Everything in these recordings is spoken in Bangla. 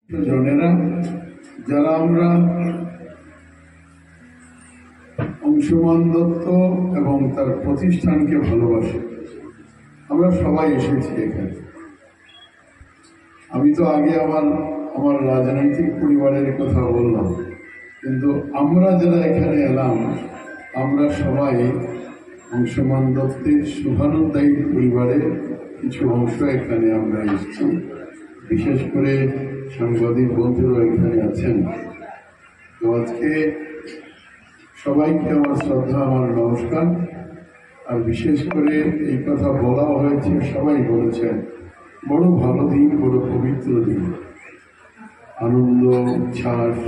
জনেরা যারা আমরা অংশুমান দত্ত এবং তার প্রতিষ্ঠানকে ভালোবাসি, আমরা সবাই এসেছি এখানে। আমি তো আগে আমার রাজনৈতিক পরিবারের কথা বললাম, কিন্তু আমরা যারা এখানে এলাম, আমরা সবাই অংশুমান দত্তের শুভানুধ্যায়ী পরিবারের কিছু অংশ এখানে আমরা এসেছি। বিশেষ করে সাংবাদিক বন্ধুরা এখানে আছেন। তো আজকে সবাইকে আমার শ্রদ্ধা, আমার নমস্কার। আর বিশেষ করে এই কথা বলা হয়েছে, সবাই বলেছেন বড় ভালো দিন, বড় পবিত্র দিন। আনন্দ, উচ্ছ্বাস,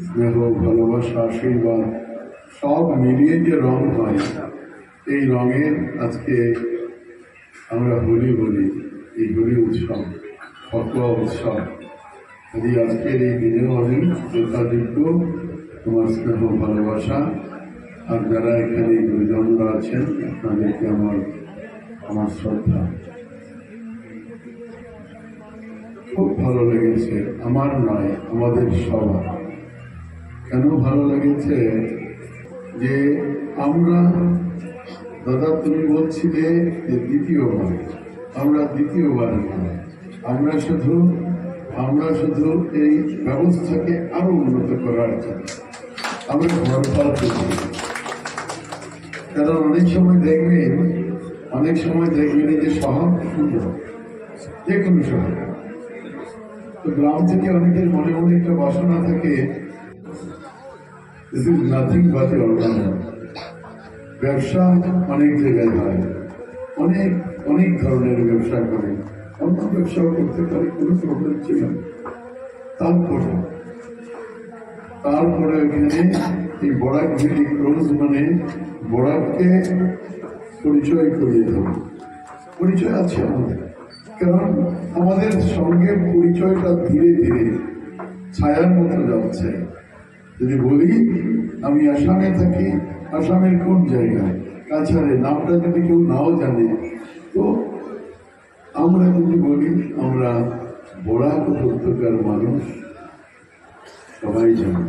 স্নেহ, ভালোবাসা, আশীর্বাদ সব মিলিয়ে যে রং হয়, এই রঙের আজকে আমরা হোলি বলি। এই হোলি উৎসব, ফটোয়া উৎসব। আজকের এই দিনেও আমি যথাযোগ্য তোমার স্নেহ, ভালোবাসা, আর যারা এখানে গুরুজনরা আছেন আপনাদেরকে আমার শ্রদ্ধা। খুব ভালো লেগেছে, আমার নয়, আমাদের সবার। কেন ভালো লেগেছে? যে আমরা, দাদা তুমি বলছিলে যে দ্বিতীয়বার, আমরা দ্বিতীয়বার নয়, আমরা শুধু এই ব্যবস্থাকে আরো উন্নত করার জন্য আমরা ভরসা করছি। কারণ অনেক সময় দেখবেন যে শহর সুন্দর, যে কোনো শহর, তো গ্রাম থেকে অনেকের মনে মনে একটা বাসনা থাকে, this is nothing but a organization. ব্যবসা অনেক জায়গায় হয়, অনেক ধরনের ব্যবসা করে, অন্য ব্যবসাও করতে পারে, কোনো প্রবলেম ছিল না। তারপরে এখানে এই বরাক ভ্যালি ক্রুজ মানে বরাককে পরিচয় করিয়ে দেবে। পরিচয় আছে আমাদের, কারণ আমাদের সঙ্গে পরিচয়টা ধীরে ধীরে ছায়ার মতো যাচ্ছে। যদি বলি আমি আসামে থাকি, আসামের কোন জায়গায়, কাছাড়ে, নামটা যদি কেউ নাও জানে, তো আমরা যদি বলি আমরা বরাক উপত্যকার মানুষ, সবাই জানে,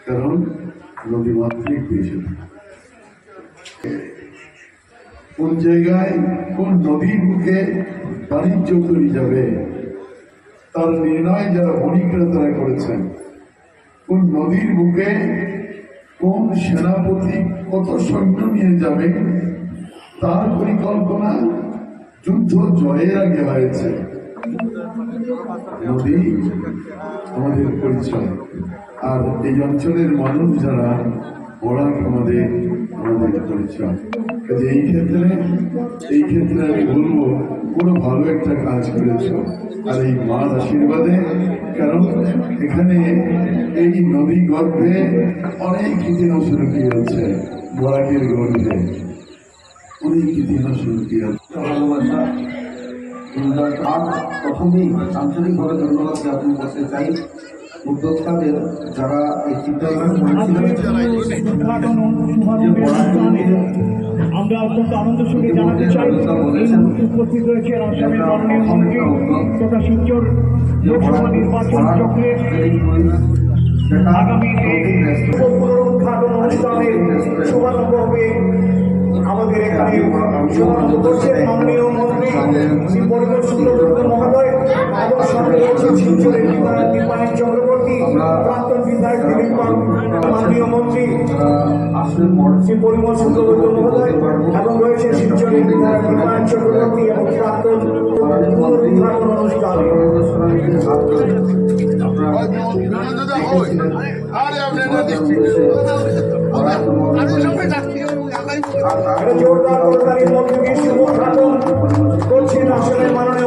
কারণ নদীমাতৃক দেশে। কোন জায়গায় কোন নদীর বুকে বাণিজ্য তৈরি যাবে, তার নির্ণয় যারা বণিকরা তারা করেছেন। কোন নদীর বুকে কোন সেনাপতি কত সৈন্য নিয়ে যাবে, তার পরিকল্পনা যুদ্ধ জয়ের আগে হয়েছে। নদী আমাদের পরিচয়, আর এই অঞ্চলের মানুষ যারা, ওরা আমাদের পরিচয়। এই ক্ষেত্রে আমি বলবো পুরো ভালো একটা কাজ করেছ, আর এই মার আশীর্বাদে। কারণ এখানে এই নদী গর্ভে অনেক ইতিহাস লুকিয়ে আছে, বরাকের গর্ভে অনেক ইতিহাস লুকিয়ে আছে। ভালোবাসা আর প্রথমেই আন্তরিকভাবে ধন্যবাদ জ্ঞাপন করতে চাই উদ্যোক্তাদের, যারা এই চিন্তাধারা আমরা অত্যন্ত আনন্দের সঙ্গে জানাতে চাই উপস্থিত রয়েছে আসামের মাননীয় মন্ত্রী তথা শিলচর লোকসভা নির্বাচন চক্রের আগামী পুনরুদ্ঘাটন অনুষ্ঠানের শুভারম্ভ হবে। আমাদের এখানে শুভারম্ভ করছেন মাননীয় মন্ত্রী শ্রী পরিমল শুক্লবৈদ্য মহোদয়, এবং সঙ্গে রয়েছে শিলচরের নির্বাহী চক্রবর্তী, প্রাক্তন বিধায়ক মাননীয় মন্ত্রী শ্রী পরিমল শুক্লবৈদ্য মহোদয়, এবং রয়েছে শিলচরের বিধায়ক নির্বাহী চক্রবর্তী এবং প্রাক্তন পুনরুদ্ঘাটন অনুষ্ঠানে। জোরদার করতালির মধ্যে শুভ উদ্ঘাটন করছেন আসলে মাননীয়